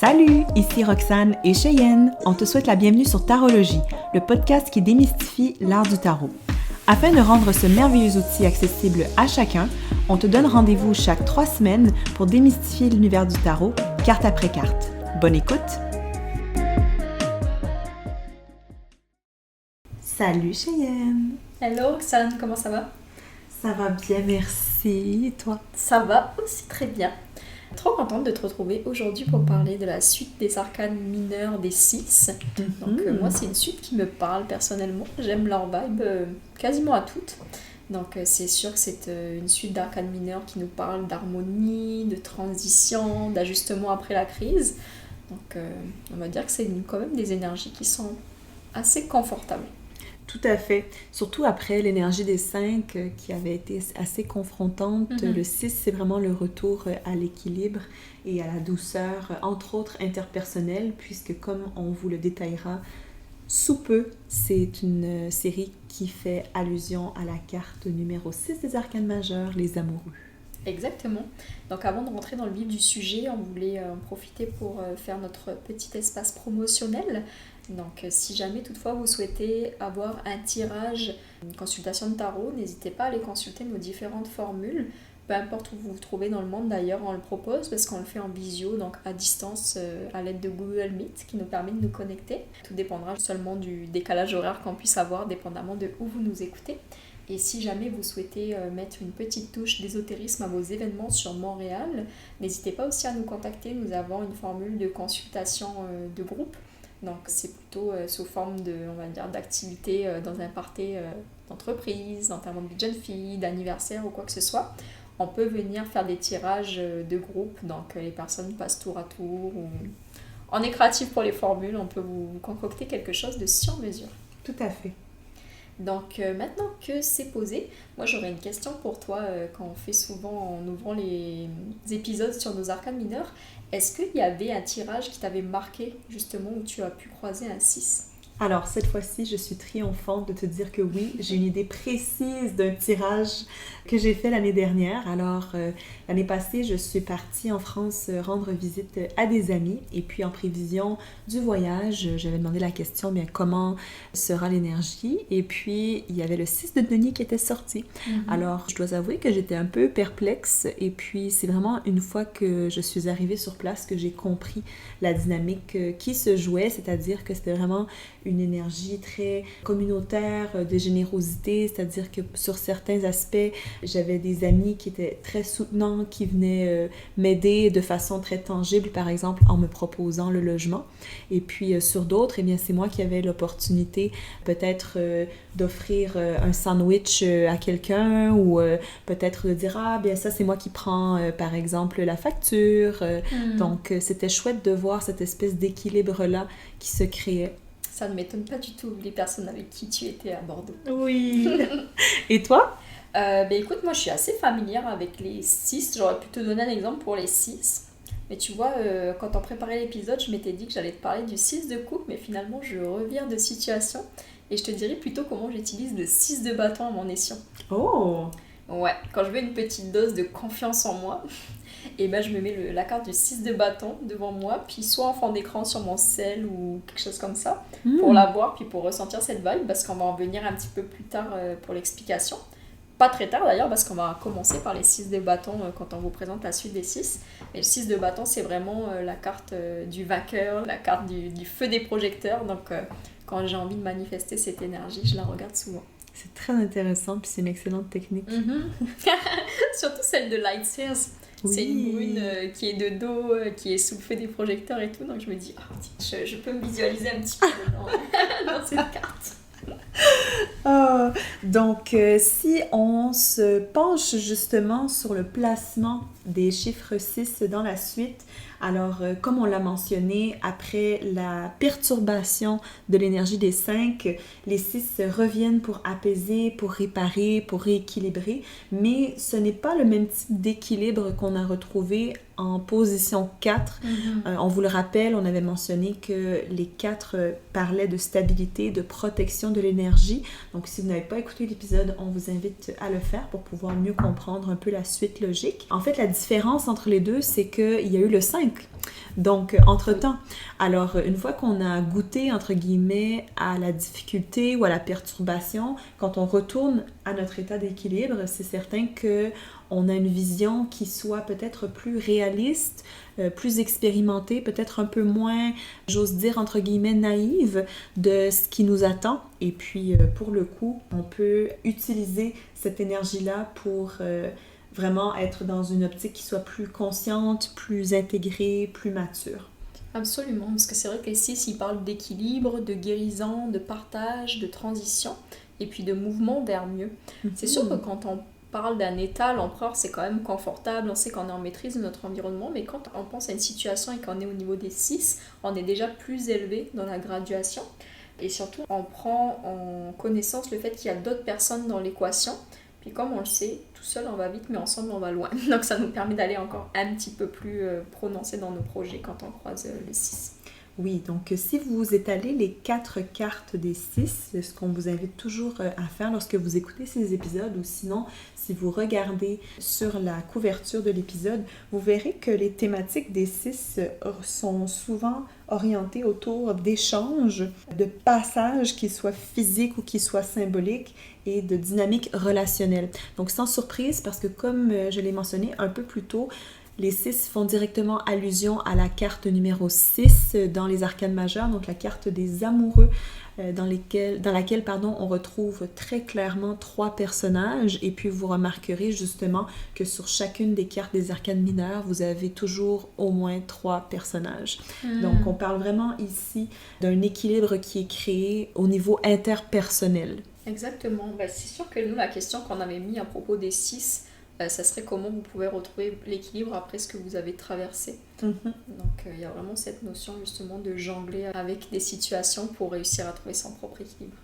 Salut, ici Roxane et Cheyenne. On te souhaite la bienvenue sur Tarologie, le podcast qui démystifie l'art du tarot. Afin de rendre ce merveilleux outil accessible à chacun, on te donne rendez-vous chaque 3 semaines pour démystifier l'univers du tarot, carte après carte. Bonne écoute! Salut Cheyenne! Hello Roxane, comment ça va? Ça va bien, merci. Et toi? Ça va aussi très bien. Trop contente de te retrouver aujourd'hui pour parler de la suite des arcanes mineurs des 6. Donc moi c'est une suite qui me parle personnellement, j'aime leur vibe quasiment à toutes. Donc c'est sûr que c'est une suite d'arcanes mineurs qui nous parle d'harmonie, de transition, d'ajustement après la crise. Donc on va dire que c'est quand même des énergies qui sont assez confortables. Tout à fait. Surtout après l'énergie des 5 qui avait été assez confrontante. Le 6, c'est vraiment le retour à l'équilibre et à la douceur, entre autres interpersonnelle, puisque comme on vous le détaillera sous peu, c'est une série qui fait allusion à la carte numéro 6 des arcanes majeurs, les amoureux. Exactement. Donc avant de rentrer dans le vif du sujet, on voulait en profiter pour faire notre petit espace promotionnel. Donc si jamais toutefois vous souhaitez avoir un tirage, une consultation de tarot, n'hésitez pas à aller consulter nos différentes formules. Peu importe où vous vous trouvez dans le monde d'ailleurs, on le propose parce qu'on le fait en visio, donc à distance à l'aide de Google Meet qui nous permet de nous connecter. Tout dépendra seulement du décalage horaire qu'on puisse avoir, dépendamment de où vous nous écoutez. Et si jamais vous souhaitez mettre une petite touche d'ésotérisme à vos événements sur Montréal, n'hésitez pas aussi à nous contacter. Nous avons une formule de consultation de groupe. Donc c'est plutôt sous forme de, on va dire, d'activité dans un party d'entreprise, d'enterrement de vie de jeune fille, d'anniversaire ou quoi que ce soit. On peut venir faire des tirages de groupe, donc les personnes passent tour à tour. Ou... On est créatif pour les formules, on peut vous concocter quelque chose de sur mesure. Tout à fait. Donc maintenant que c'est posé, moi j'aurais une question pour toi qu'on fait souvent en ouvrant les épisodes sur nos arcanes mineurs. Est-ce qu'il y avait un tirage qui t'avait marqué justement où tu as pu croiser un 6 ? Alors, cette fois-ci, je suis triomphante de te dire que oui, j'ai une idée précise d'un tirage que j'ai fait l'année dernière. Alors, l'année passée, je suis partie en France rendre visite à des amis. Et puis, en prévision du voyage, j'avais demandé la question, bien, comment sera l'énergie? Et puis, il y avait le 6 de denier qui était sorti. Alors, je dois avouer que j'étais un peu perplexe. Et puis, c'est vraiment une fois que je suis arrivée sur place que j'ai compris la dynamique qui se jouait. C'est-à-dire que c'était vraiment une énergie très communautaire, de générosité, c'est-à-dire que sur certains aspects, j'avais des amis qui étaient très soutenants, qui venaient m'aider de façon très tangible, par exemple en me proposant le logement. Et puis sur d'autres, eh bien, c'est moi qui avais l'opportunité peut-être d'offrir un sandwich à quelqu'un ou peut-être de dire « Ah, bien ça, c'est moi qui prends, par exemple, la facture. » Donc, c'était chouette de voir cette espèce d'équilibre-là qui se créait. Ça ne m'étonne pas du tout, les personnes avec qui tu étais à Bordeaux. Oui. Et toi? Écoute, moi je suis assez familière avec les 6. J'aurais pu te donner un exemple pour les 6. Mais tu vois, quand on préparait l'épisode, je m'étais dit que j'allais te parler du 6 de coupe, mais finalement je revire de situation. Et je te dirais plutôt comment j'utilise le 6 de bâton à mon escient. Oh! Ouais, quand je veux une petite dose de confiance en moi, et ben je me mets la carte du 6 de bâton devant moi, puis soit en fond d'écran sur mon cell ou quelque chose comme ça, pour la voir, puis pour ressentir cette vibe, parce qu'on va en venir un petit peu plus tard pour l'explication. Pas très tard d'ailleurs, parce qu'on va commencer par les 6 de bâton quand on vous présente la suite des 6. Et le 6 de bâton, c'est vraiment la carte du vainqueur, la carte du feu des projecteurs. Donc quand j'ai envie de manifester cette énergie, je la regarde souvent. C'est très intéressant, puis c'est une excellente technique. Surtout celle de Light Sears. Oui. C'est une brune qui est de dos, qui est sous le feu des projecteurs et tout. Donc je me dis, je peux me visualiser un petit peu dans cette carte. Donc, si on se penche justement sur le placement des chiffres 6 dans la suite, alors comme on l'a mentionné, après la perturbation de l'énergie des 5, les 6 reviennent pour apaiser, pour réparer, pour rééquilibrer, mais ce n'est pas le même type d'équilibre qu'on a retrouvé en position 4. On vous le rappelle, on avait mentionné que les 4 parlaient de stabilité, de protection de l'énergie. Donc, si vous n'avez pas écouté l'épisode, on vous invite à le faire pour pouvoir mieux comprendre un peu la suite logique. En fait, la différence entre les deux, c'est qu'il y a eu le 5 Donc, entre-temps, alors une fois qu'on a goûté, entre guillemets, à la difficulté ou à la perturbation, quand on retourne à notre état d'équilibre, c'est certain qu'on a une vision qui soit peut-être plus réaliste, plus expérimentée, peut-être un peu moins, j'ose dire, entre guillemets, naïve de ce qui nous attend. Et puis, pour le coup, on peut utiliser cette énergie-là pour vraiment être dans une optique qui soit plus consciente, plus intégrée, plus mature. Absolument, parce que c'est vrai que les 6, ils parlent d'équilibre, de guérison, de partage, de transition, et puis de mouvement vers mieux. C'est sûr que quand on parle d'un état, l'empereur, c'est quand même confortable, on sait qu'on est en maîtrise de notre environnement, mais quand on pense à une situation et qu'on est au niveau des 6, on est déjà plus élevé dans la graduation. Et surtout, on prend en connaissance le fait qu'il y a d'autres personnes dans l'équation. Puis comme on le sait, tout seul on va vite, mais ensemble on va loin. Donc ça nous permet d'aller encore un petit peu plus prononcé dans nos projets quand on croise le 6. Oui, donc si vous étalez les 4 cartes des 6, c'est ce qu'on vous invite toujours à faire lorsque vous écoutez ces épisodes, ou sinon, si vous regardez sur la couverture de l'épisode, vous verrez que les thématiques des 6 sont souvent orientées autour d'échanges, de passages, qu'ils soient physiques ou qu'ils soient symboliques, et de dynamiques relationnelles. Donc sans surprise, parce que comme je l'ai mentionné un peu plus tôt, les 6 font directement allusion à la carte numéro 6 dans les arcanes majeures, donc la carte des amoureux, dans laquelle on retrouve très clairement 3 personnages. Et puis vous remarquerez justement que sur chacune des cartes des arcanes mineures, vous avez toujours au moins 3 personnages. Donc on parle vraiment ici d'un équilibre qui est créé au niveau interpersonnel. Exactement. Ben, c'est sûr que nous, la question qu'on avait mis à propos des 6, ça serait comment vous pouvez retrouver l'équilibre après ce que vous avez traversé. Donc il y a vraiment cette notion justement de jongler avec des situations pour réussir à trouver son propre équilibre.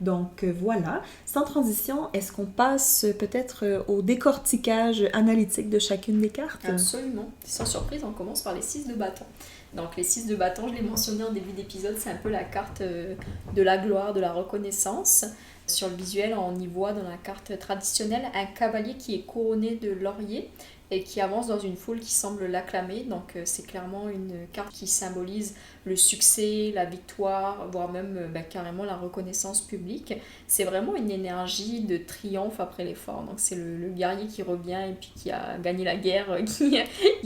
Donc voilà, sans transition, est-ce qu'on passe peut-être au décortiquage analytique de chacune des cartes? Absolument. Sans surprise, on commence par les 6 de bâton. Donc les 6 de bâton, je l'ai mentionné en début d'épisode, c'est un peu la carte de la gloire, de la reconnaissance. Sur le visuel, on y voit dans la carte traditionnelle un cavalier qui est couronné de laurier et qui avance dans une foule qui semble l'acclamer. Donc c'est clairement une carte qui symbolise le succès, la victoire, voire même carrément la reconnaissance publique. C'est vraiment une énergie de triomphe après l'effort. Donc c'est le guerrier qui revient et puis qui a gagné la guerre, qui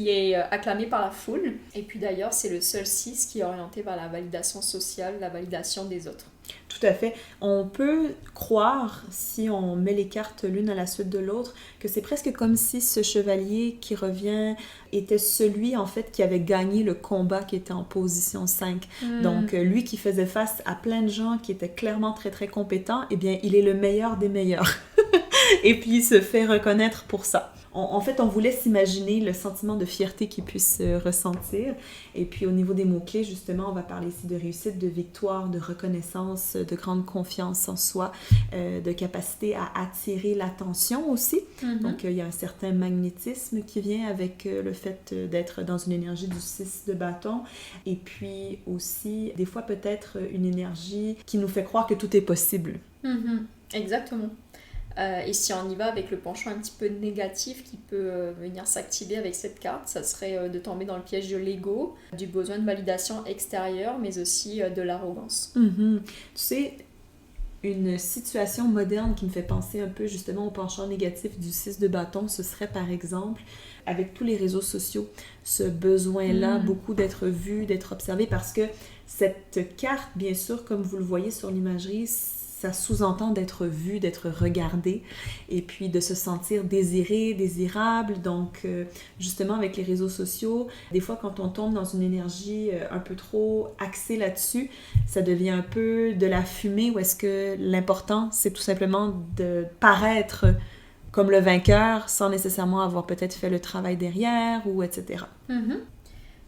est acclamé par la foule. Et puis d'ailleurs, c'est le seul 6 qui est orienté vers la validation sociale, la validation des autres. Tout à fait. On peut croire, si on met les cartes l'une à la suite de l'autre, que c'est presque comme si ce chevalier qui revient était celui, en fait, qui avait gagné le combat qui était en position 5. Donc, lui qui faisait face à plein de gens qui étaient clairement très, très compétents, eh bien, il est le meilleur des meilleurs. Et puis, il se fait reconnaître pour ça. En fait, on voulait s'imaginer le sentiment de fierté qu'il puisse ressentir. Et puis, au niveau des mots-clés, justement, on va parler ici de réussite, de victoire, de reconnaissance, de grande confiance en soi, de capacité à attirer l'attention aussi. Donc, il y a un certain magnétisme qui vient avec le fait d'être dans une énergie du 6 de bâton. Et puis aussi, des fois, peut-être une énergie qui nous fait croire que tout est possible. Exactement. Et si on y va avec le penchant un petit peu négatif qui peut venir s'activer avec cette carte, ça serait de tomber dans le piège de l'ego, du besoin de validation extérieure, mais aussi de l'arrogance. Tu sais, une situation moderne qui me fait penser un peu justement au penchant négatif du 6 de bâton, ce serait par exemple, avec tous les réseaux sociaux, ce besoin-là beaucoup d'être vu, d'être observé, parce que cette carte, bien sûr, comme vous le voyez sur l'imagerie, ça sous-entend d'être vu, d'être regardé, et puis de se sentir désiré, désirable. Donc, justement, avec les réseaux sociaux, des fois, quand on tombe dans une énergie un peu trop axée là-dessus, ça devient un peu de la fumée, où est-ce que l'important, c'est tout simplement de paraître comme le vainqueur, sans nécessairement avoir peut-être fait le travail derrière, ou etc.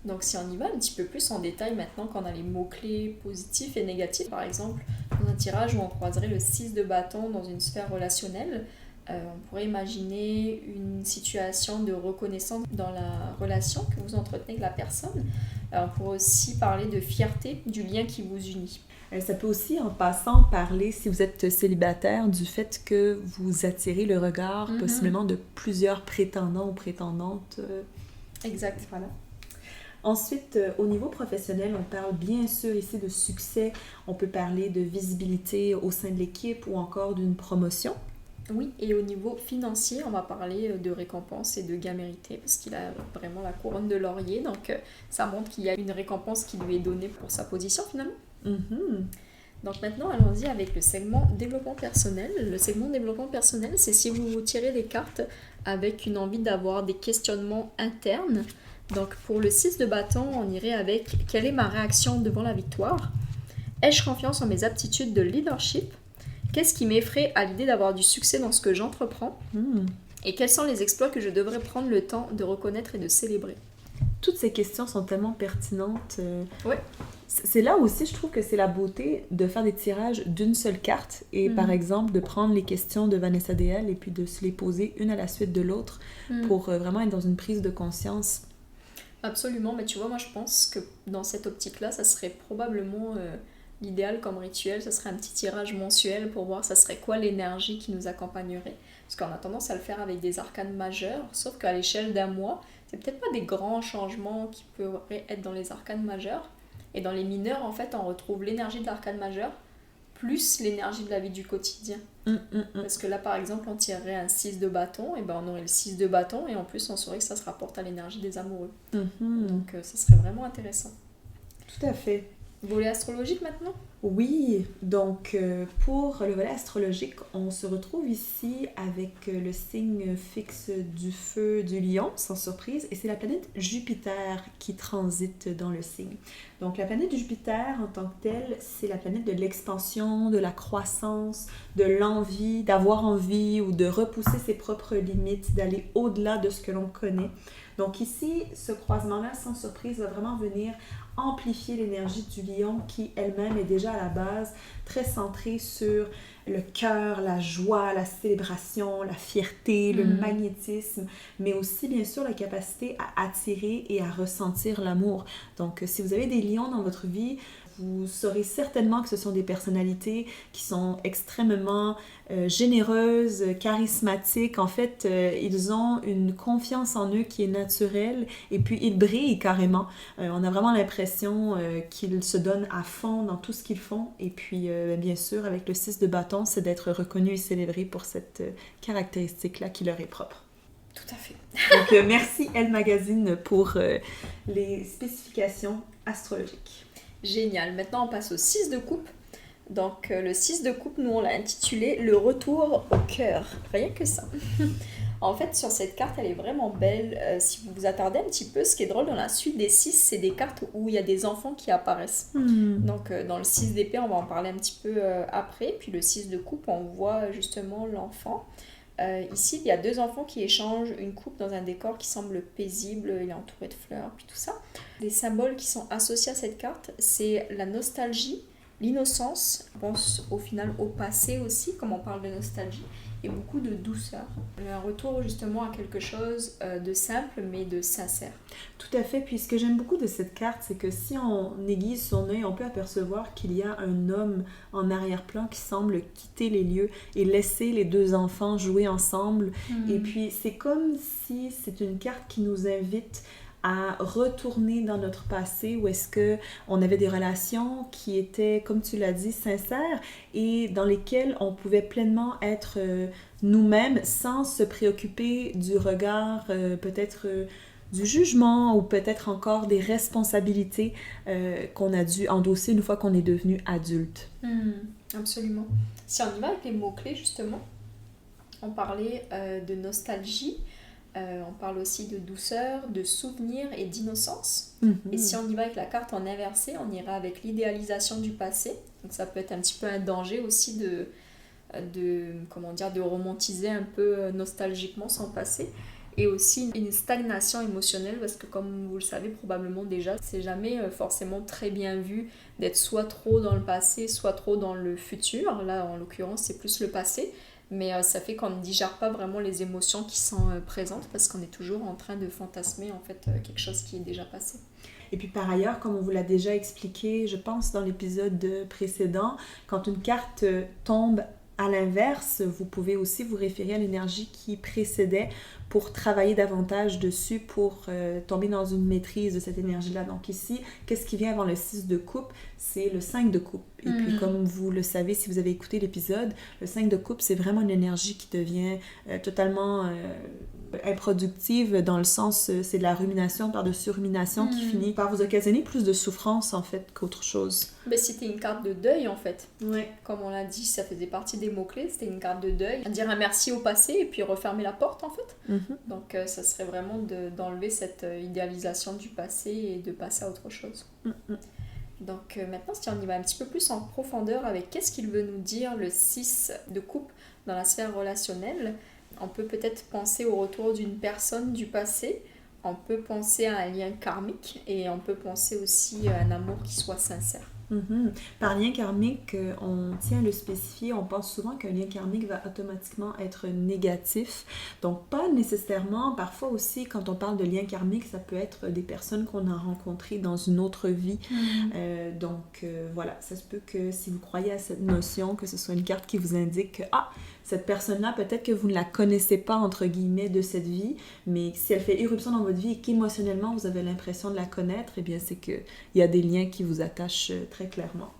Donc si on y va un petit peu plus en détail maintenant qu'on a les mots-clés positifs et négatifs, par exemple, dans un tirage où on croiserait le 6 de bâton dans une sphère relationnelle, on pourrait imaginer une situation de reconnaissance dans la relation que vous entretenez avec la personne. On pourrait aussi parler de fierté du lien qui vous unit. Ça peut aussi, en passant, parler, si vous êtes célibataire, du fait que vous attirez le regard possiblement de plusieurs prétendants ou prétendantes. Exact. Voilà. Ensuite, au niveau professionnel, on parle bien sûr ici de succès. On peut parler de visibilité au sein de l'équipe ou encore d'une promotion. Oui, et au niveau financier, on va parler de récompense et de gain mérité, parce qu'il a vraiment la couronne de laurier, donc ça montre qu'il y a une récompense qui lui est donnée pour sa position finalement. Mhm. Donc maintenant, allons-y avec le segment développement personnel. Le segment développement personnel, c'est si vous vous tirez des cartes avec une envie d'avoir des questionnements internes. Donc pour le 6 de bâton, on irait avec quelle est ma réaction devant la victoire? Ai-je confiance en mes aptitudes de leadership? Qu'est-ce qui m'effraie à l'idée d'avoir du succès dans ce que j'entreprends? Et quels sont les exploits que je devrais prendre le temps de reconnaître et de célébrer? Toutes ces questions sont tellement pertinentes. Ouais. C'est là aussi, je trouve que c'est la beauté de faire des tirages d'une seule carte et par exemple de prendre les questions de Vanessa DL et puis de se les poser une à la suite de l'autre pour vraiment être dans une prise de conscience. Absolument, mais tu vois, moi je pense que dans cette optique-là, ça serait probablement l'idéal comme rituel, ça serait un petit tirage mensuel pour voir ça serait quoi l'énergie qui nous accompagnerait. Parce qu'on a tendance à le faire avec des arcanes majeures, sauf qu'à l'échelle d'un mois, c'est peut-être pas des grands changements qui pourraient être dans les arcanes majeures. Et dans les mineurs, en fait, on retrouve l'énergie de l'arcane majeure plus l'énergie de la vie du quotidien. Parce que là, par exemple, on tirerait un 6 de bâton, et ben on aurait le 6 de bâton, et en plus, on saurait que ça se rapporte à l'énergie des amoureux. Donc, ça serait vraiment intéressant. Tout à fait. Volet astrologique maintenant? Oui, donc pour le volet astrologique, on se retrouve ici avec le signe fixe du feu du lion, sans surprise, et c'est la planète Jupiter qui transite dans le signe. Donc la planète Jupiter en tant que telle, c'est la planète de l'expansion, de la croissance, de l'envie, d'avoir envie ou de repousser ses propres limites, d'aller au-delà de ce que l'on connaît. Donc ici, ce croisement-là, sans surprise, va vraiment venir amplifier l'énergie du lion qui elle-même est déjà à la base très centrée sur le cœur, la joie, la célébration, la fierté, le magnétisme, mais aussi bien sûr la capacité à attirer et à ressentir l'amour. Donc si vous avez des lions dans votre vie, vous saurez certainement que ce sont des personnalités qui sont extrêmement généreuses, charismatiques. En fait, ils ont une confiance en eux qui est naturelle et puis ils brillent carrément. On a vraiment l'impression qu'ils se donnent à fond dans tout ce qu'ils font. Et puis, bien sûr, avec le 6 de bâton, c'est d'être reconnu et célébré pour cette caractéristique-là qui leur est propre. Tout à fait. Donc, merci Elle Magazine pour les spécifications astrologiques. Génial. Maintenant, on passe au 6 de coupe. Donc, le 6 de coupe, nous, on l'a intitulé « Le retour au cœur ». Rien que ça. En fait, sur cette carte, elle est vraiment belle. Si vous vous attardez un petit peu, ce qui est drôle dans la suite des 6, c'est des cartes où il y a des enfants qui apparaissent. Donc, dans le 6 d'épée, on va en parler un petit peu après. Puis le 6 de coupe, on voit justement l'enfant. Ici, il y a deux enfants qui échangent une coupe dans un décor qui semble paisible, il est entouré de fleurs, puis tout ça. Les symboles qui sont associés à cette carte, c'est la nostalgie, l'innocence, je pense au final au passé aussi, comme on parle de nostalgie, et beaucoup de douceur. Un retour justement à quelque chose de simple mais de sincère. Tout à fait, puis ce que j'aime beaucoup de cette carte, c'est que si on aiguise son œil, on peut apercevoir qu'il y a un homme en arrière-plan qui semble quitter les lieux et laisser les deux enfants jouer ensemble. Et puis c'est comme si c'est une carte qui nous invite à retourner dans notre passé où est-ce que on avait des relations qui étaient, comme tu l'as dit, sincères et dans lesquelles on pouvait pleinement être nous-mêmes sans se préoccuper du regard peut-être du jugement ou peut-être encore des responsabilités qu'on a dû endosser une fois qu'on est devenu adulte. Absolument. Si on y va avec les mots-clés justement, on parlait de nostalgie, on parle aussi de douceur, de souvenir et d'innocence. Et si on y va avec la carte en inversé, on ira avec l'idéalisation du passé. Donc ça peut être un petit peu un danger aussi de romantiser un peu nostalgiquement son passé. Et aussi une stagnation émotionnelle parce que comme vous le savez probablement déjà, c'est jamais forcément très bien vu d'être soit trop dans le passé, soit trop dans le futur. Là en l'occurrence c'est plus le passé. Mais ça fait qu'on ne digère pas vraiment les émotions qui sont présentes parce qu'on est toujours en train de fantasmer en fait quelque chose qui est déjà passé. Et puis par ailleurs, comme on vous l'a déjà expliqué, je pense dans l'épisode précédent, quand une carte tombe À l'inverse, vous pouvez aussi vous référer à l'énergie qui précédait pour travailler davantage dessus, pour tomber dans une maîtrise de cette énergie-là. Donc ici, qu'est-ce qui vient avant le 6 de coupe? C'est le 5 de coupe. Et puis comme vous le savez, si vous avez écouté l'épisode, le 5 de coupe, c'est vraiment une énergie qui devient totalement improductive, dans le sens, c'est de la rumination par-dessus rumination qui finit par vous occasionner plus de souffrance en fait qu'autre chose. Mais c'était une carte de deuil en fait. Ouais. Comme on l'a dit, ça faisait partie des mots-clés, c'était une carte de deuil. Dire un merci au passé et puis refermer la porte en fait. Donc ça serait vraiment d'enlever cette idéalisation du passé et de passer à autre chose. Donc maintenant, si on y va un petit peu plus en profondeur avec qu'est-ce qu'il veut nous dire le 6 de coupe dans la sphère relationnelle, on peut peut-être penser au retour d'une personne du passé, on peut penser à un lien karmique et on peut penser aussi à un amour qui soit sincère. Par lien karmique, on tient à le spécifier, on pense souvent qu'un lien karmique va automatiquement être négatif. Donc pas nécessairement, parfois aussi quand on parle de lien karmique, ça peut être des personnes qu'on a rencontrées dans une autre vie. Donc voilà, ça se peut que si vous croyez à cette notion, que ce soit une carte qui vous indique que cette personne-là, peut-être que vous ne la connaissez pas, entre guillemets, de cette vie, mais si elle fait irruption dans votre vie et qu'émotionnellement, vous avez l'impression de la connaître, eh bien, c'est qu'il y a des liens qui vous attachent très clairement.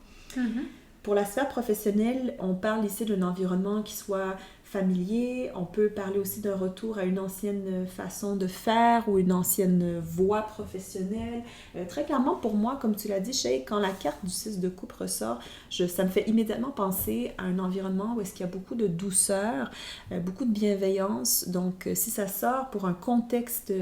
Pour la sphère professionnelle, on parle ici d'un environnement qui soit familier. On peut parler aussi d'un retour à une ancienne façon de faire ou une ancienne voie professionnelle. Très clairement, pour moi, comme tu l'as dit, Shay, quand la carte du 6 de coupe ressort, ça me fait immédiatement penser à un environnement où est-ce qu'il y a beaucoup de douceur, beaucoup de bienveillance. Donc, si ça sort pour un contexte,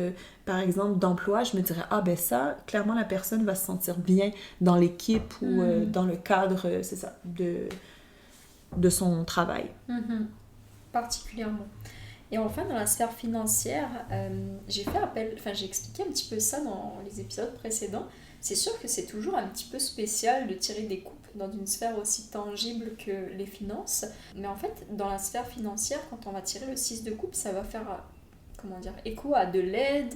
par exemple, d'emploi, je me dirais, ben ça, clairement, la personne va se sentir bien dans l'équipe ou dans le cadre, c'est ça, de son travail. Particulièrement. Et enfin, dans la sphère financière, j'ai expliqué un petit peu ça dans les épisodes précédents. C'est sûr que c'est toujours un petit peu spécial de tirer des coupes dans une sphère aussi tangible que les finances. Mais en fait, dans la sphère financière, quand on va tirer le 6 de coupe, ça va faire, écho à de l'aide,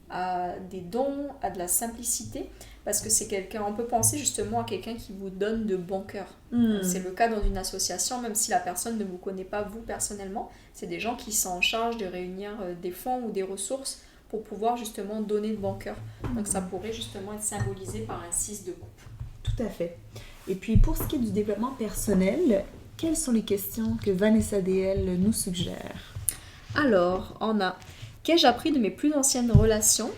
à des dons, à de la simplicité. Parce que c'est quelqu'un, on peut penser justement à quelqu'un qui vous donne de bon cœur. C'est le cas dans une association, même si la personne ne vous connaît pas vous personnellement, c'est des gens qui sont en charge de réunir des fonds ou des ressources pour pouvoir justement donner de bon cœur. Donc ça pourrait justement être symbolisé par un 6 de coupe. Tout à fait. Et puis pour ce qui est du développement personnel, quelles sont les questions que Vanessa DL nous suggère? Alors, on a: qu'ai-je appris de mes plus anciennes relations?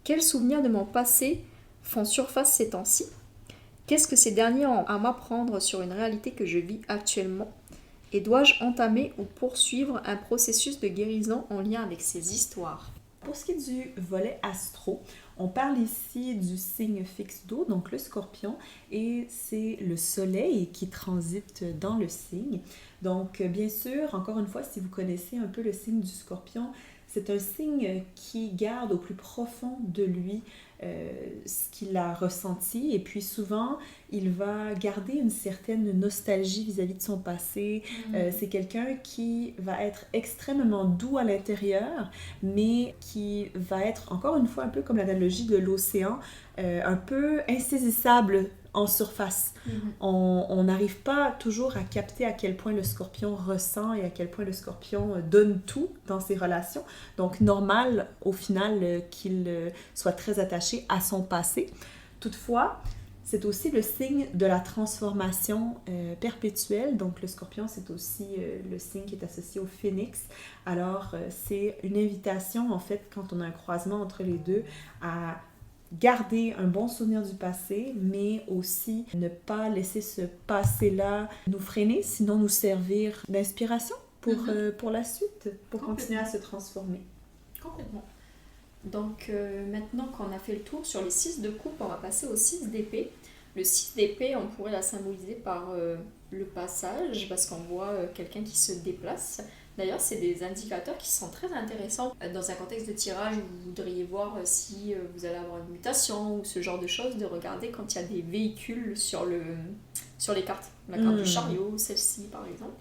Quels souvenirs de mon passé font surface ces temps-ci? Qu'est-ce que ces derniers ont à m'apprendre sur une réalité que je vis actuellement? Et dois-je entamer ou poursuivre un processus de guérison en lien avec ces histoires? Pour ce qui est du volet astro, on parle ici du signe fixe d'eau, donc le Scorpion, et c'est le soleil qui transite dans le signe. Donc bien sûr, encore une fois, si vous connaissez un peu le signe du Scorpion, c'est un signe qui garde au plus profond de lui ce qu'il a ressenti, et puis souvent il va garder une certaine nostalgie vis-à-vis de son passé. C'est quelqu'un qui va être extrêmement doux à l'intérieur, mais qui va être, encore une fois, un peu comme l'analogie de l'océan, un peu insaisissable en surface. On n'arrive pas toujours à capter à quel point le Scorpion ressent et à quel point le Scorpion donne tout dans ses relations. Donc normal au final qu'il soit très attaché à son passé. Toutefois, c'est aussi le signe de la transformation perpétuelle. Donc le Scorpion, c'est aussi le signe qui est associé au phénix. Alors c'est une invitation en fait, quand on a un croisement entre les deux, à garder un bon souvenir du passé, mais aussi ne pas laisser ce passé-là nous freiner, sinon nous servir d'inspiration pour la suite, pour continuer à se transformer. Complètement. Donc maintenant qu'on a fait le tour sur les 6 de coupe, on va passer au 6 d'épée. Le 6 d'épée, on pourrait la symboliser par le passage, parce qu'on voit quelqu'un qui se déplace. D'ailleurs, c'est des indicateurs qui sont très intéressants dans un contexte de tirage où vous voudriez voir si vous allez avoir une mutation ou ce genre de choses, de regarder quand il y a des véhicules sur les cartes. La carte du chariot, celle-ci par exemple.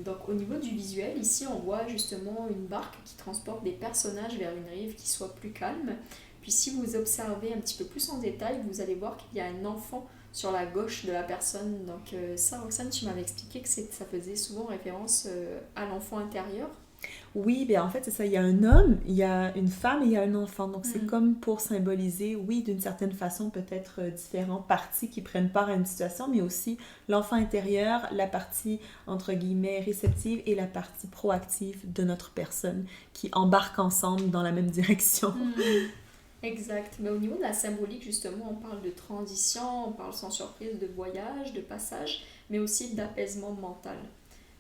Donc au niveau du visuel, ici on voit justement une barque qui transporte des personnages vers une rive qui soit plus calme. Puis si vous observez un petit peu plus en détail, vous allez voir qu'il y a un enfant sur la gauche de la personne. Donc ça, Roxane, tu m'avais expliqué que ça faisait souvent référence à l'enfant intérieur. Oui, bien en fait, c'est ça. Il y a un homme, il y a une femme et il y a un enfant. Donc, c'est Mm. comme pour symboliser, oui, d'une certaine façon, peut-être différentes parties qui prennent part à une situation, mais aussi l'enfant intérieur, la partie, entre guillemets, réceptive et la partie proactive de notre personne qui embarquent ensemble dans la même direction. Mm. Exact. Mais au niveau de la symbolique, justement, on parle de transition, on parle sans surprise de voyage, de passage, mais aussi d'apaisement mental.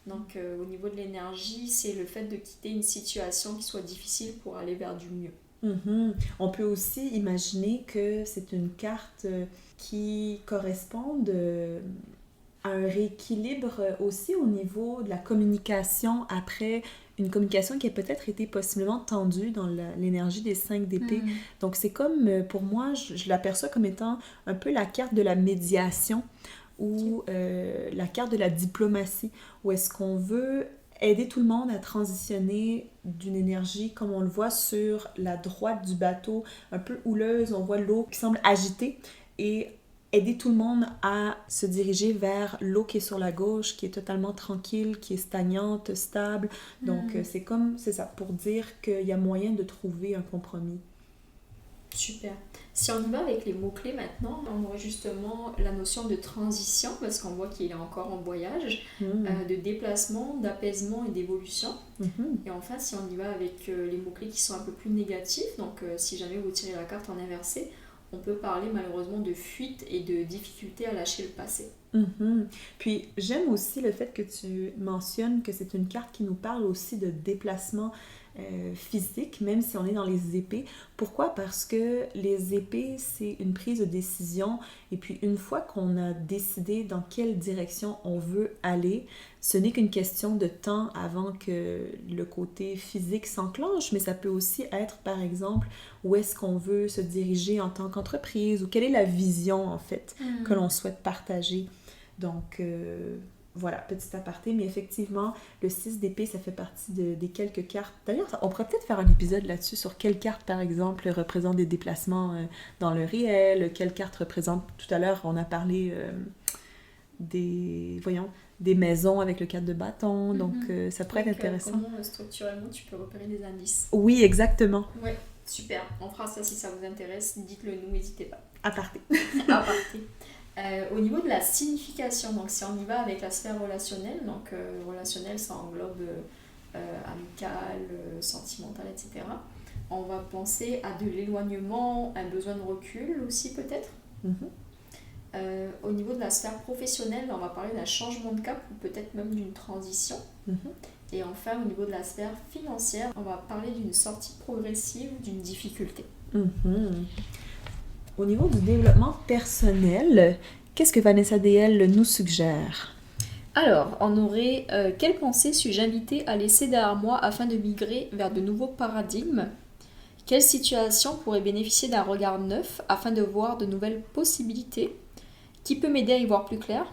Donc, au niveau de l'énergie, c'est le fait de quitter une situation qui soit difficile pour aller vers du mieux. Mhm. On peut aussi imaginer que c'est une carte qui correspond à un rééquilibre aussi au niveau de la communication après une communication qui a peut-être été possiblement tendue dans l'énergie des 5 d'épée. Mm. Donc c'est comme, pour moi, je l'aperçois comme étant un peu la carte de la médiation ou la carte de la diplomatie, où est-ce qu'on veut aider tout le monde à transitionner d'une énergie, comme on le voit sur la droite du bateau, un peu houleuse, on voit l'eau qui semble agitée, et aider tout le monde à se diriger vers l'eau qui est sur la gauche, qui est totalement tranquille, qui est stagnante, stable. Donc, Mm. c'est ça, pour dire qu'il y a moyen de trouver un compromis. Super. Si on y va avec les mots-clés maintenant, on aurait justement la notion de transition, parce qu'on voit qu'il est encore en voyage, Mm. de déplacement, d'apaisement et d'évolution. Mhm. Et enfin, si on y va avec les mots-clés qui sont un peu plus négatifs, donc si jamais vous tirez la carte en inversé, on peut parler malheureusement de fuite et de difficulté à lâcher le passé. Mhm. Puis j'aime aussi le fait que tu mentionnes que c'est une carte qui nous parle aussi de déplacement physique, même si on est dans les épées. Pourquoi? Parce que les épées, c'est une prise de décision, et puis une fois qu'on a décidé dans quelle direction on veut aller, ce n'est qu'une question de temps avant que le côté physique s'enclenche, mais ça peut aussi être, par exemple, où est-ce qu'on veut se diriger en tant qu'entreprise, ou quelle est la vision, en fait, que l'on souhaite partager. Donc, voilà, petit aparté, mais effectivement, le 6 d'épée, ça fait partie des quelques cartes. D'ailleurs, on pourrait peut-être faire un épisode là-dessus sur quelle carte, par exemple, représente des déplacements dans le réel, quelle carte représente, tout à l'heure, on a parlé des maisons avec le 4 de bâton, donc ça pourrait être intéressant. Comment structurellement tu peux repérer des indices. Oui, exactement. Ouais, super. On fera ça si ça vous intéresse. Dites-le nous, n'hésitez pas. Aparté. Aparté. Au niveau de la signification, donc si on y va avec la sphère relationnelle, donc relationnel ça englobe amical, sentimental, etc. On va penser à de l'éloignement, un besoin de recul aussi peut-être. Mhm. Au niveau de la sphère professionnelle, on va parler d'un changement de cap ou peut-être même d'une transition. Mhm. Et enfin, au niveau de la sphère financière, on va parler d'une sortie progressive d'une difficulté. Mhm. Au niveau du développement personnel, qu'est-ce que Vanessa DL nous suggère? Alors, on aurait quelle pensée suis-je invitée à laisser derrière moi afin de migrer vers de nouveaux paradigmes? Quelle situation pourrait bénéficier d'un regard neuf afin de voir de nouvelles possibilités? Qui peut m'aider à y voir plus clair?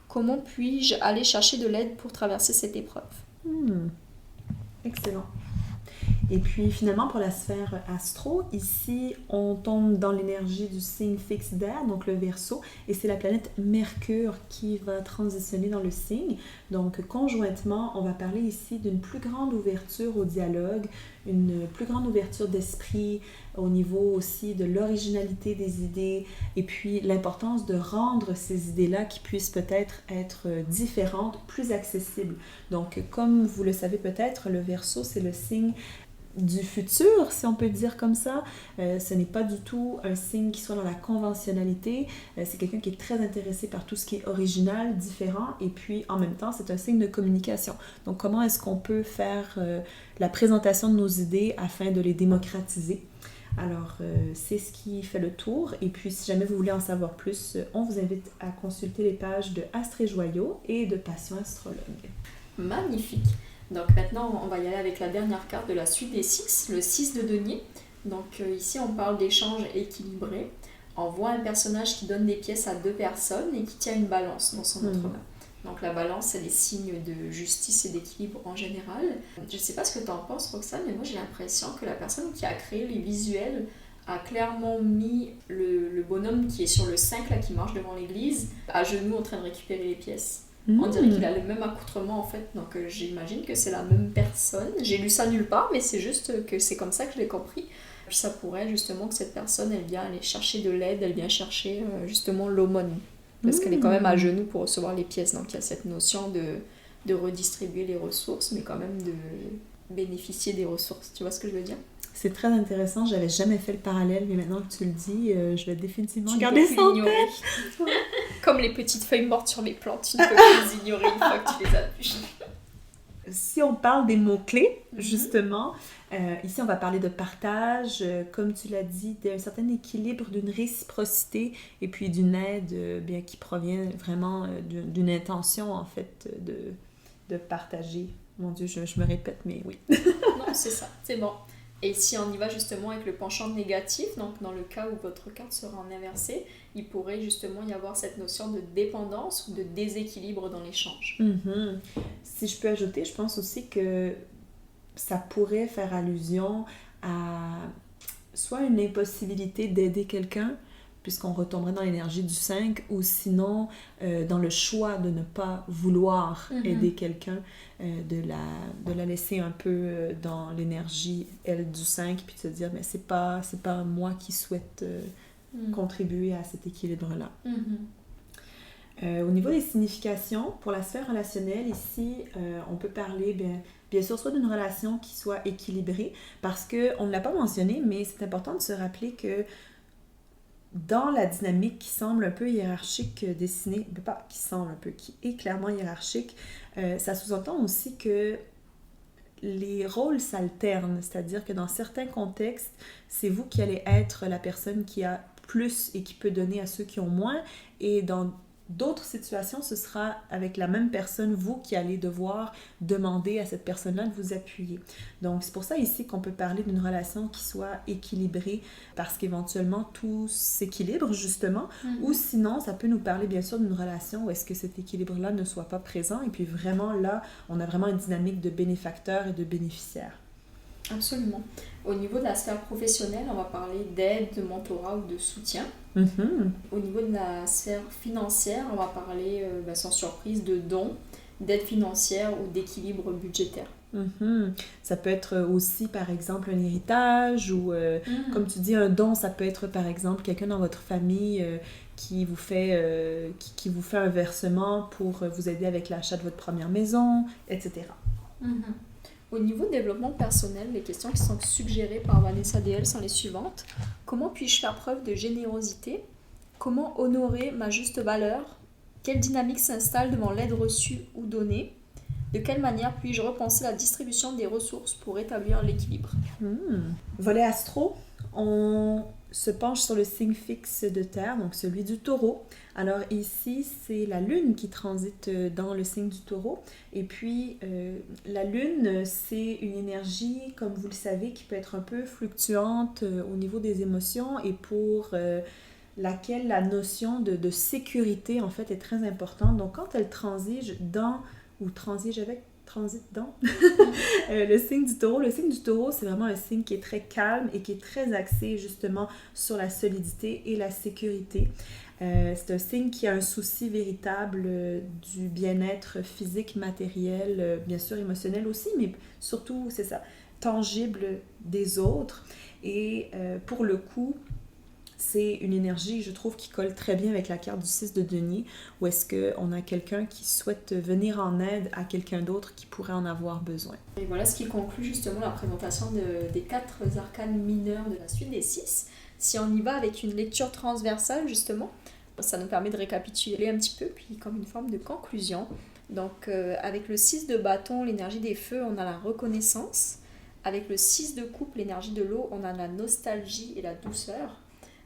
Comment puis-je aller chercher de l'aide pour traverser cette épreuve? Excellent. Et puis finalement, pour la sphère astro, ici, on tombe dans l'énergie du signe fixe d'air, donc le Verseau, et c'est la planète Mercure qui va transitionner dans le signe. Donc conjointement, on va parler ici d'une plus grande ouverture au dialogue, une plus grande ouverture d'esprit au niveau aussi de l'originalité des idées, et puis l'importance de rendre ces idées-là qui puissent peut-être être différentes, plus accessibles. Donc comme vous le savez peut-être, le Verseau, c'est le signe du futur, si on peut dire comme ça. Ce n'est pas du tout un signe qui soit dans la conventionnalité. C'est quelqu'un qui est très intéressé par tout ce qui est original, différent, et puis en même temps, c'est un signe de communication. Donc, comment est-ce qu'on peut faire la présentation de nos idées afin de les démocratiser? Alors, c'est ce qui fait le tour. Et puis, si jamais vous voulez en savoir plus, on vous invite à consulter les pages de Astrée Joyau et de Passion Astrologue. Magnifique. Donc maintenant, on va y aller avec la dernière carte de la suite des 6, le 6 de denier. Donc ici, on parle d'échanges équilibrés. On voit un personnage qui donne des pièces à deux personnes et qui tient une balance dans son autre main. Donc la balance, c'est des signes de justice et d'équilibre en général. Je ne sais pas ce que tu en penses, Roxane, mais moi j'ai l'impression que la personne qui a créé les visuels a clairement mis le bonhomme qui est sur le 5, là, qui marche devant l'église, à genoux en train de récupérer les pièces. On dirait qu'il a le même accoutrement en fait, donc j'imagine que c'est la même personne. J'ai lu ça nulle part, mais c'est juste que c'est comme ça que je l'ai compris. Puis ça pourrait justement que cette personne, elle vient aller chercher de l'aide, elle vient chercher justement l'aumône. Parce qu'elle est quand même à genoux pour recevoir les pièces, donc il y a cette notion de redistribuer les ressources, mais quand même de bénéficier des ressources. Tu vois ce que je veux dire? C'est très intéressant, j'avais jamais fait le parallèle, mais maintenant que tu le dis, je vais définitivement garder ça en tête. Comme les petites feuilles mortes sur les plantes, tu ne peux plus les ignorer une fois que tu les as vues. Si on parle des mots-clés, justement, ici on va parler de partage, comme tu l'as dit, d'un certain équilibre, d'une réciprocité et puis d'une aide bien, qui provient vraiment d'une intention en fait de partager. Mon Dieu, je me répète, mais oui. Non, c'est ça, c'est bon. Et si on y va justement avec le penchant négatif, donc dans le cas où votre carte sera en inversé, il pourrait justement y avoir cette notion de dépendance ou de déséquilibre dans l'échange. Mm-hmm. Si je peux ajouter, je pense aussi que ça pourrait faire allusion à soit une impossibilité d'aider quelqu'un, puisqu'on retomberait dans l'énergie du 5, ou sinon dans le choix de ne pas vouloir aider quelqu'un, de la laisser un peu dans l'énergie, elle, du 5, puis de se dire, mais c'est pas moi qui souhaite contribuer à cet équilibre-là. Au niveau des significations, pour la sphère relationnelle, ici, on peut parler, bien sûr, soit d'une relation qui soit équilibrée, parce qu'on ne l'a pas mentionné, mais c'est important de se rappeler que dans la dynamique qui semble un peu hiérarchique dessinée, pas qui semble un peu, qui est clairement hiérarchique, ça sous-entend aussi que les rôles s'alternent, c'est-à-dire que dans certains contextes, c'est vous qui allez être la personne qui a plus et qui peut donner à ceux qui ont moins, et dans d'autres situations, ce sera avec la même personne, vous, qui allez devoir demander à cette personne-là de vous appuyer. Donc, c'est pour ça ici qu'on peut parler d'une relation qui soit équilibrée, parce qu'éventuellement, tout s'équilibre, justement, ou sinon, ça peut nous parler, bien sûr, d'une relation où est-ce que cet équilibre-là ne soit pas présent, et puis vraiment, là, on a vraiment une dynamique de bénéfacteur et de bénéficiaire. Absolument. Au niveau de la sphère professionnelle, on va parler d'aide, de mentorat ou de soutien. Au niveau de la sphère financière, on va parler, sans surprise, de dons, d'aide financière ou d'équilibre budgétaire. Ça peut être aussi, par exemple, un héritage ou, comme tu dis, un don. Ça peut être, par exemple, quelqu'un dans votre famille qui vous fait un versement pour vous aider avec l'achat de votre première maison, etc. Au niveau de développement personnel, les questions qui sont suggérées par Vanessa DL sont les suivantes. Comment puis-je faire preuve de générosité? Comment honorer ma juste valeur? Quelle dynamique s'installe devant l'aide reçue ou donnée? De quelle manière puis-je repenser la distribution des ressources pour établir l'équilibre? Volet astro, on se penche sur le signe fixe de terre, donc celui du taureau. Alors ici, c'est la lune qui transite dans le signe du taureau. Et puis, la lune, c'est une énergie, comme vous le savez, qui peut être un peu fluctuante au niveau des émotions et pour laquelle la notion de sécurité, en fait, est très importante. Donc, quand elle transige dans, ou transige avec, transite dans le signe du taureau. Le signe du taureau, c'est vraiment un signe qui est très calme et qui est très axé justement sur la solidité et la sécurité. C'est un signe qui a un souci véritable du bien-être physique, matériel, bien sûr émotionnel aussi, mais surtout, c'est ça, tangible des autres. Et pour le coup, c'est une énergie, je trouve, qui colle très bien avec la carte du 6 de denier, où est-ce qu'on a quelqu'un qui souhaite venir en aide à quelqu'un d'autre qui pourrait en avoir besoin. Et voilà ce qui conclut justement la présentation des 4 arcanes mineurs de la suite des 6. Si on y va avec une lecture transversale, justement, ça nous permet de récapituler un petit peu, puis comme une forme de conclusion. Donc, avec le 6 de bâton, l'énergie des feux, on a la reconnaissance. Avec le 6 de coupe, l'énergie de l'eau, on a la nostalgie et la douceur.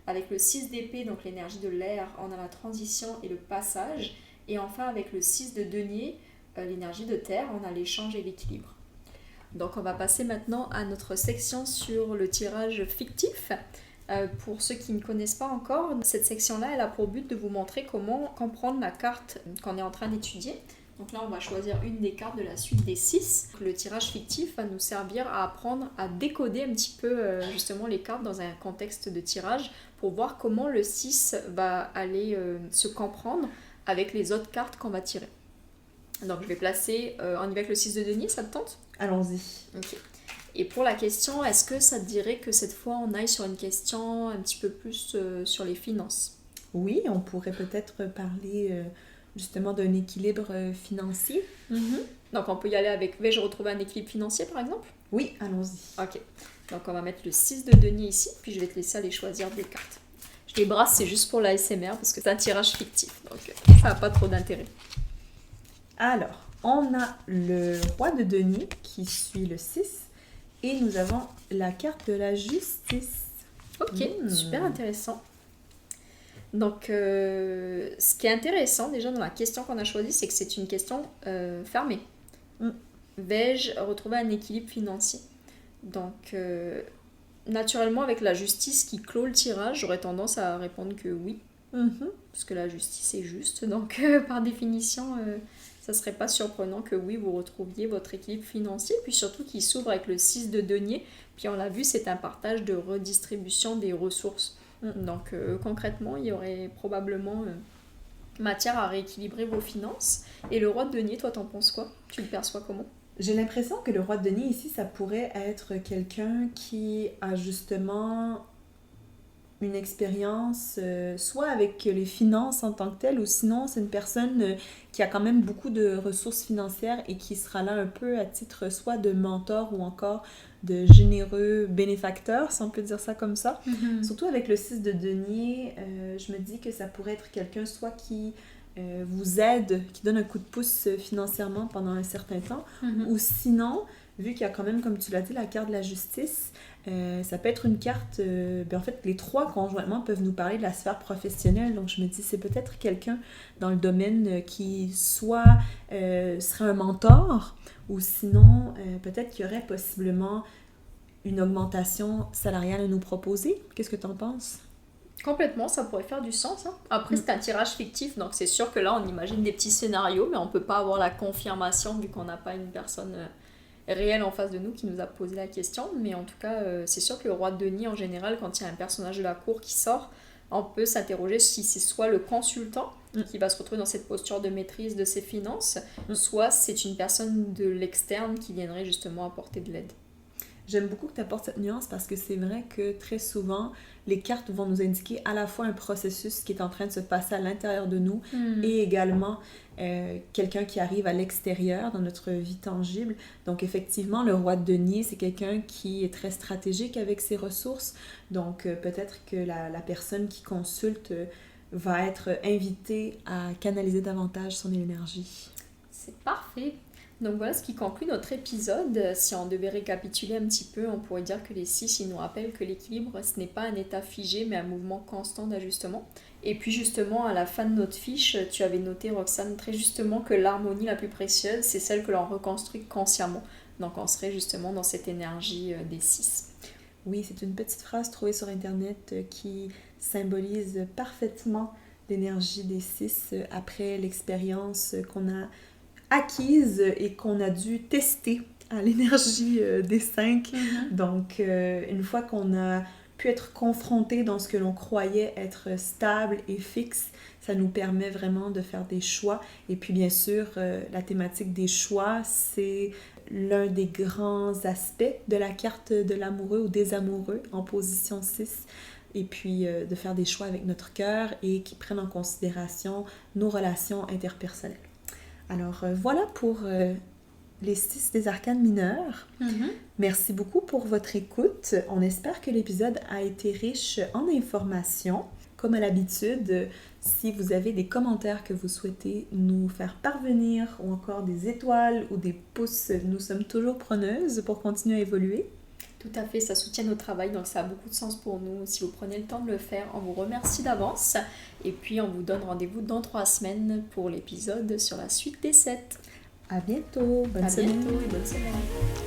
Avec le 6 d'épée, donc l'énergie de l'air, on a la transition et le passage. Et enfin, avec le 6 de denier, l'énergie de terre, on a l'échange et l'équilibre. Donc, on va passer maintenant à notre section sur le tirage fictif. Pour ceux qui ne connaissent pas encore, cette section-là, elle a pour but de vous montrer comment comprendre la carte qu'on est en train d'étudier. Donc là, on va choisir une des cartes de la suite des 6. Le tirage fictif va nous servir à apprendre à décoder un petit peu justement les cartes dans un contexte de tirage pour voir comment le 6 va aller se comprendre avec les autres cartes qu'on va tirer. Donc je vais placer, on y va avec le 6 de denier, ça te tente ? Allons-y. Ok. Et pour la question, est-ce que ça te dirait que cette fois on aille sur une question un petit peu plus sur les finances ? Oui, on pourrait peut-être parler justement d'un équilibre financier. Donc on peut y aller avec vais-je retrouver un équilibre financier par exemple ? Oui, allons-y. Ok. Donc on va mettre le 6 de denier ici, puis je vais te laisser aller choisir des cartes. Je les brasse, c'est juste pour la SMR parce que c'est un tirage fictif, donc ça n'a pas trop d'intérêt. Alors, on a le roi de denier qui suit le 6 et nous avons la carte de la justice. Ok, super intéressant. Donc, ce qui est intéressant déjà dans la question qu'on a choisie, c'est que c'est une question fermée. Vais-je retrouver un équilibre financier ? Donc, naturellement, avec la justice qui clôt le tirage, j'aurais tendance à répondre que oui. Parce que la justice est juste. Donc, par définition, ça ne serait pas surprenant que oui, vous retrouviez votre équilibre financier. Puis surtout qu'il s'ouvre avec le 6 de denier. Puis on l'a vu, c'est un partage de redistribution des ressources. Donc concrètement, il y aurait probablement matière à rééquilibrer vos finances. Et le roi de denier, toi, t'en penses quoi ? Tu le perçois comment ? J'ai l'impression que le roi de denier ici, ça pourrait être quelqu'un qui a justement une expérience, soit avec les finances en tant que telles, ou sinon c'est une personne qui a quand même beaucoup de ressources financières et qui sera là un peu à titre soit de mentor ou encore de généreux bénéfacteur, si on peut dire ça comme ça. Surtout avec le 6 de denier, je me dis que ça pourrait être quelqu'un soit qui vous aide, qui donne un coup de pouce financièrement pendant un certain temps, ou sinon, vu qu'il y a quand même, comme tu l'as dit, la carte de la justice, ça peut être une carte, en fait, les trois conjointement peuvent nous parler de la sphère professionnelle, donc je me dis, c'est peut-être quelqu'un dans le domaine qui soit serait un mentor, ou sinon, peut-être qu'il y aurait possiblement une augmentation salariale à nous proposer. Qu'est-ce que tu en penses? Complètement, ça pourrait faire du sens. Après, c'est un tirage fictif, donc c'est sûr que là, on imagine des petits scénarios, mais on ne peut pas avoir la confirmation vu qu'on n'a pas une personne réelle en face de nous qui nous a posé la question. Mais en tout cas, c'est sûr que le roi de denier, en général, quand il y a un personnage de la cour qui sort, on peut s'interroger si c'est soit le consultant qui va se retrouver dans cette posture de maîtrise de ses finances, soit c'est une personne de l'externe qui viendrait justement apporter de l'aide. J'aime beaucoup que tu apportes cette nuance parce que c'est vrai que très souvent, les cartes vont nous indiquer à la fois un processus qui est en train de se passer à l'intérieur de nous et également quelqu'un qui arrive à l'extérieur dans notre vie tangible. Donc effectivement, le roi de denier, c'est quelqu'un qui est très stratégique avec ses ressources. Donc peut-être que la personne qui consulte va être invitée à canaliser davantage son énergie. C'est parfait! Donc voilà ce qui conclut notre épisode. Si on devait récapituler un petit peu, on pourrait dire que les 6, ils nous rappellent que l'équilibre, ce n'est pas un état figé, mais un mouvement constant d'ajustement. Et puis justement, à la fin de notre fiche, tu avais noté, Roxane, très justement que l'harmonie la plus précieuse, c'est celle que l'on reconstruit consciemment. Donc on serait justement dans cette énergie des 6. Oui, c'est une petite phrase trouvée sur Internet qui symbolise parfaitement l'énergie des 6 après l'expérience qu'on a acquise et qu'on a dû tester à l'énergie des 5. Donc, une fois qu'on a pu être confronté dans ce que l'on croyait être stable et fixe, ça nous permet vraiment de faire des choix. Et puis, bien sûr, la thématique des choix, c'est l'un des grands aspects de la carte de l'amoureux ou des amoureux en position 6. Et puis, de faire des choix avec notre cœur et qui prennent en considération nos relations interpersonnelles. Alors voilà pour les 6 des arcanes mineurs. Merci beaucoup pour votre écoute. On espère que l'épisode a été riche en informations. Comme à l'habitude, si vous avez des commentaires que vous souhaitez nous faire parvenir ou encore des étoiles ou des pouces, nous sommes toujours preneuses pour continuer à évoluer. Tout à fait, ça soutient notre travail, donc ça a beaucoup de sens pour nous. Si vous prenez le temps de le faire, on vous remercie d'avance. Et puis, on vous donne rendez-vous dans 3 semaines pour l'épisode sur la suite des 7. À bientôt, bonne semaine. À bientôt et bonne semaine.